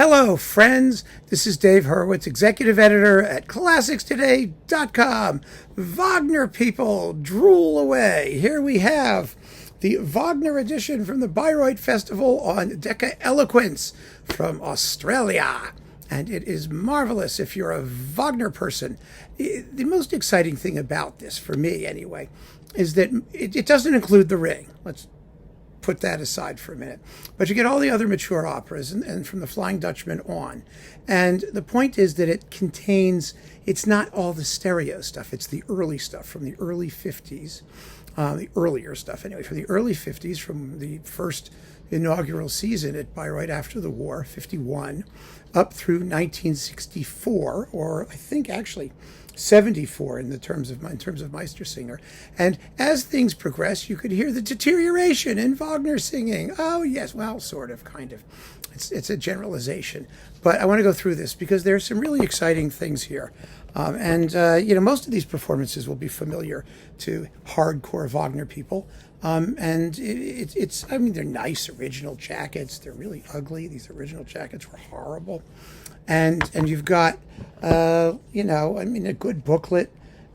Hello, friends. This is Dave Hurwitz, executive editor at ClassicsToday.com. Wagner people, drool away. Here we have the Wagner edition from the Bayreuth Festival on Decca Eloquence from Australia. And it is marvelous if you're a Wagner person. The most exciting thing about this, for me anyway, is that it doesn't include The Ring. Let's put that aside for a minute. But you get all the other mature operas and from the Flying Dutchman on. And the point is that it contains, it's not all the stereo stuff, it's the early stuff from the early 50s, the earlier stuff anyway, from the early 50s, from the first inaugural season at Bayreuth after the war, 51, up through 1964, or I think actually 74 in terms of Meistersinger. And as things progress, you could hear the deterioration in Wagner singing. Oh yes, well, sort of, kind of. It's a generalization, but I want to go through this because there's some really exciting things here. Most of these performances will be familiar to hardcore Wagner people. They're nice original jackets. They're really ugly. These original jackets were horrible. And you've got, a good booklet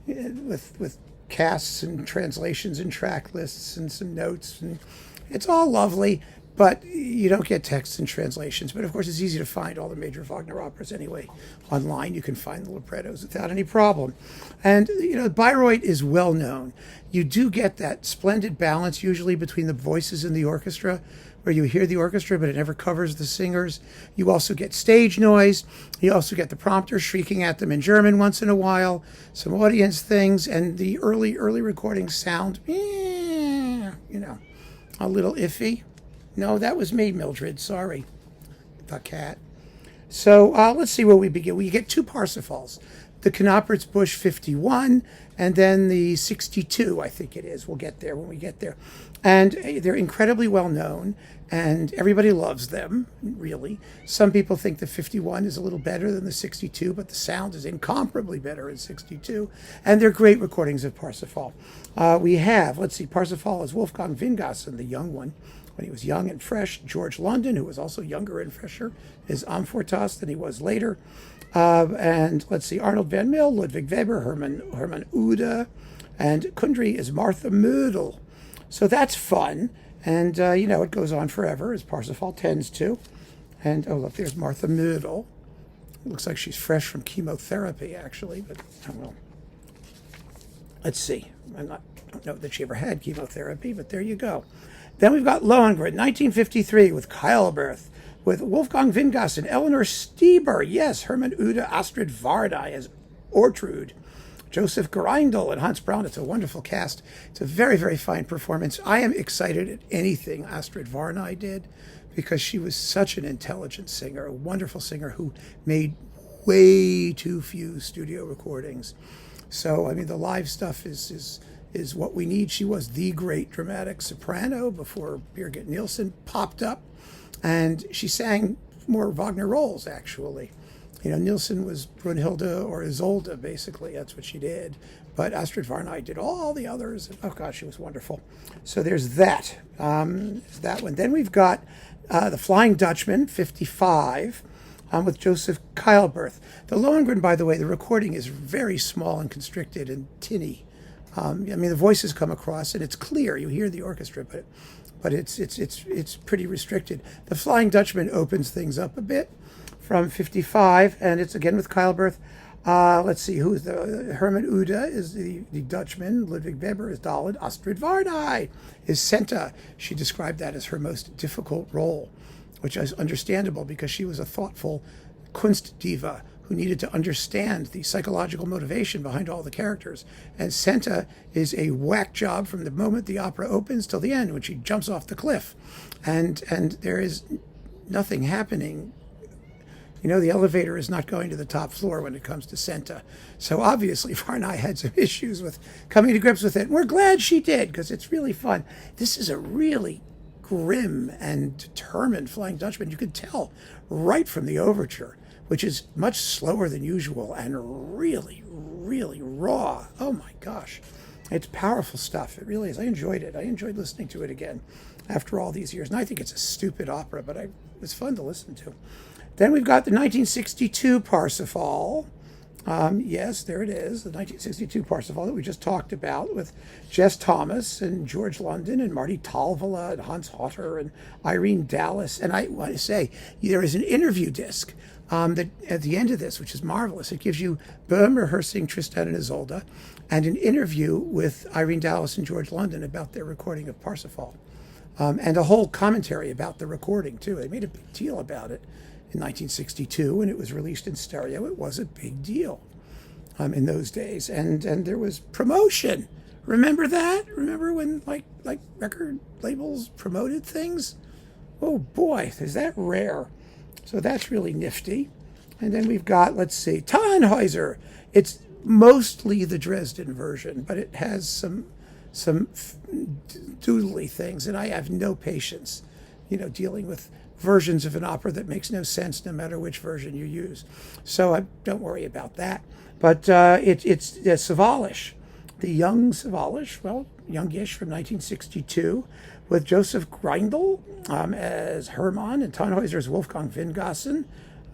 with casts and translations and track lists and some notes. And it's all lovely, but you don't get texts and translations. But of course, it's easy to find all the major Wagner operas anyway. Online, you can find the librettos without any problem. And, Bayreuth is well known. You do get that splendid balance usually between the voices and the orchestra, where you hear the orchestra, but it never covers the singers. You also get stage noise. You also get the prompter shrieking at them in German once in a while, some audience things, and the early recordings sound, a little iffy. No, that was me, Mildred. Sorry. The cat. So let's see where we begin. We get two Parsifals. The Knappertsbusch 51 and then the 62, I think it is. We'll get there when we get there. And they're incredibly well known, and everybody loves them, really. Some people think the 51 is a little better than the 62, but the sound is incomparably better in 62. And they're great recordings of Parsifal. Parsifal is Wolfgang Wingassen, the young one, when he was young and fresh. George London, who was also younger and fresher, is Amfortas than he was later. Arnold van Mill, Ludwig Weber, Hermann Ude, and Kundry is Martha Mödel. So that's fun. And, it goes on forever, as Parsifal tends to. And, oh, look, there's Martha Mödel. It looks like she's fresh from chemotherapy, actually, but I don't know. Let's see. I don't know that she ever had chemotherapy, but there you go. Then we've got Lohengrin, 1953, with Keilberth, with Wolfgang Wingassen, Eleanor Stieber, yes, Hermann Ude, Astrid Varnay as Ortrud, Joseph Greindl and Hans Braun. It's a wonderful cast. It's a very, very fine performance. I am excited at anything Astrid Varnay did because she was such an intelligent singer, a wonderful singer who made way too few studio recordings. So, the live stuff is what we need. She was the great dramatic soprano before Birgit Nilsson popped up, and she sang more Wagner roles, actually. Nilsson was Brunhilde or Isolde, basically. That's what she did. But Astrid Varnay did all the others. And, oh, gosh, she was wonderful. So there's that. That one. Then we've got the Flying Dutchman, 55, with Joseph Keilberth. The Lohengrin, by the way, the recording is very small and constricted and tinny. The voices come across, and it's clear. You hear the orchestra, but it's pretty restricted. The Flying Dutchman opens things up a bit from 55, and it's again with Keilberth. Let's see, who's the Hermann Ude is the Dutchman. Ludwig Weber is Dahled. Astrid Varnay is Senta. She described that as her most difficult role, which is understandable because she was a thoughtful Kunst diva who needed to understand the psychological motivation behind all the characters. And Senta is a whack job from the moment the opera opens till the end when she jumps off the cliff. And there is nothing happening. The elevator is not going to the top floor when it comes to Senta. So obviously Varnay had some issues with coming to grips with it. And we're glad she did because it's really fun. This is a really grim and determined Flying Dutchman. You can tell right from the overture, which is much slower than usual and really, really raw. Oh my gosh. It's powerful stuff. It really is. I enjoyed it. I enjoyed listening to it again after all these years. And I think it's a stupid opera, but it was fun to listen to. Then we've got the 1962 Parsifal. Yes, there it is, the 1962 Parsifal that we just talked about with Jess Thomas and George London and Marty Talvala and Hans Hotter and Irene Dallas. And I want to say, there is an interview disc that at the end of this, which is marvelous. It gives you Böhn rehearsing Tristan and Isolde and an interview with Irene Dallas and George London about their recording of Parsifal. And a whole commentary about the recording, too. They made a big deal about it in 1962 when it was released in stereo. It was a big deal in those days. And there was promotion. Remember that? Remember when like record labels promoted things? Oh, boy, is that rare. So that's really nifty. And then we've got, let's see, Tannhäuser. It's mostly the Dresden version, but it has some doodly things, and I have no patience, dealing with versions of an opera that makes no sense no matter which version you use. So don't worry about that. But it's Sawallisch, the young Sawallisch, well, youngish, from 1962, with Joseph Greindl as Hermann and Tannhäuser as Wolfgang Wingassen,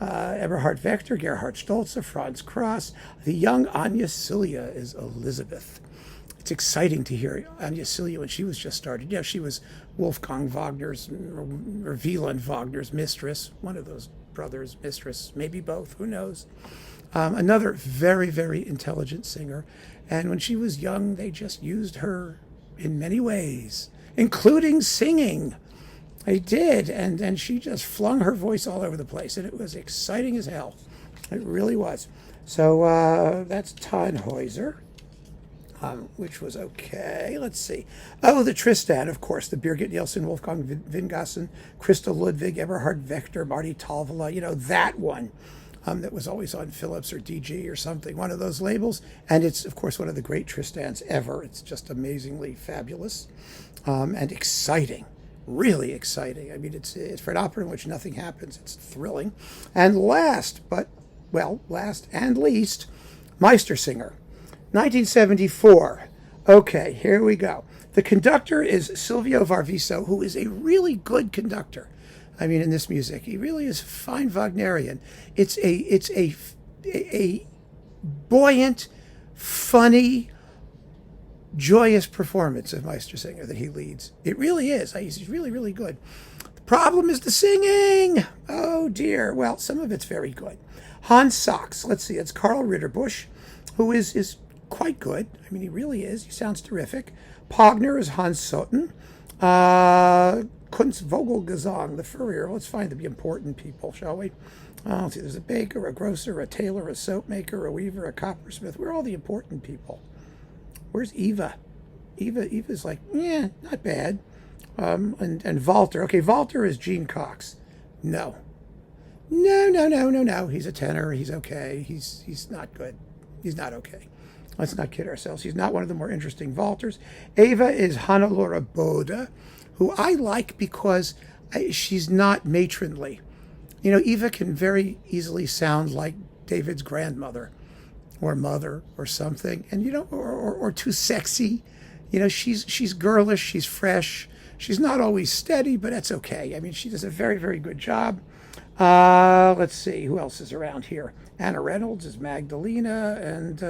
Eberhard Wechter, Gerhard Stolze, Franz Krass. The young Anya Cilia is Elizabeth. It's exciting to hear Anya Cilia when she was just started. Yeah, she was Wolfgang Wagner's, or Wieland Wagner's mistress, one of those brothers' mistress, maybe both, who knows. Another very, very intelligent singer. And when she was young, they just used her in many ways, including singing. They did, and she just flung her voice all over the place, and it was exciting as hell. It really was. So that's Tannhäuser. Which was okay. Let's see. Oh, the Tristan, of course. The Birgit Nielsen, Wolfgang Wingassen, Christa Ludwig, Eberhard Wechter, Marty Talvala. That one that was always on Philips or DG or something. One of those labels. And it's, of course, one of the great Tristans ever. It's just amazingly fabulous and exciting. Really exciting. I mean, it's for an opera in which nothing happens. It's thrilling. And last and least, Meistersinger. 1974. Okay, here we go. The conductor is Silvio Varviso, who is a really good conductor. I mean, in this music, he really is fine Wagnerian. It's a buoyant, funny, joyous performance of Meistersinger that he leads. It really is. He's really, really good. The problem is the singing. Oh dear. Well, some of it's very good. Hans Sachs. Let's see. It's Karl Ritterbusch, who is quite good. I mean, he really is. He sounds terrific. Pogner is Hans Soten. Kunstvogelgesang, the Furrier. Let's find the important people, shall we? Let's see. There's a baker, a grocer, a tailor, a soap maker, a weaver, a coppersmith. We're all the important people. Where's Eva? Eva's like, not bad. And Walter. Okay, Walter is Gene Cox. No. He's a tenor. He's okay. He's not good. He's not okay. Let's not kid ourselves. He's not one of the more interesting Walters. Eva is Hannelore Bode, who I like because she's not matronly. Eva can very easily sound like David's grandmother or mother or something, and or too sexy. She's girlish, she's fresh. She's not always steady, but that's okay. I mean, she does a very, very good job. Let's see, who else is around here? Anna Reynolds is Magdalena, and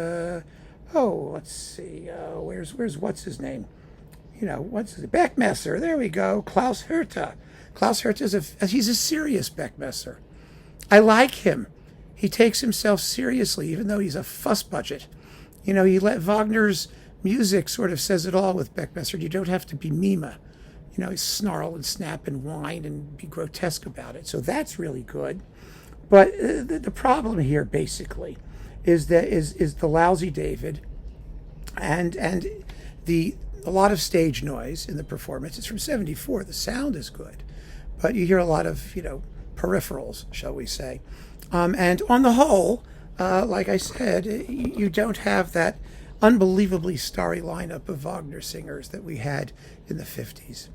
let's see, where's what's his name? Beckmesser. There we go. Klaus Herta. Klaus Herta he's a serious Beckmesser. I like him. He takes himself seriously, even though he's a fuss budget. He let Wagner's music sort of says it all with Beckmesser. You don't have to be Mima. Snarl and snap and whine and be grotesque about it. So that's really good. But the problem here, basically, is the lousy David and a lot of stage noise in the performance. It's from 74. The sound is good, but you hear a lot of, peripherals, shall we say. And on the whole, like I said, you don't have that unbelievably starry lineup of Wagner singers that we had in the 50s.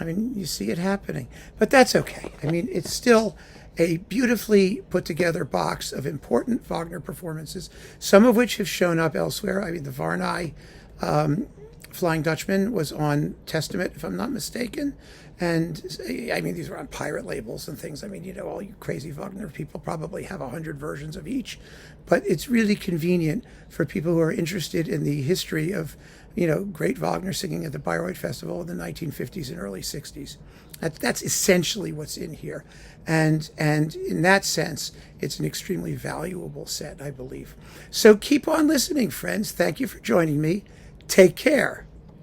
I mean, you see it happening, but that's okay. I mean, it's still a beautifully put together box of important Wagner performances, some of which have shown up elsewhere. I mean, the Varney Flying Dutchman was on Testament, if I'm not mistaken. And I mean, these were on pirate labels and things. I mean, all you crazy Wagner people probably have 100 versions of each. But it's really convenient for people who are interested in the history of, great Wagner singing at the Bayreuth Festival in the 1950s and early 60s. That's essentially what's in here. And in that sense, it's an extremely valuable set, I believe. So keep on listening, friends. Thank you for joining me. Take care.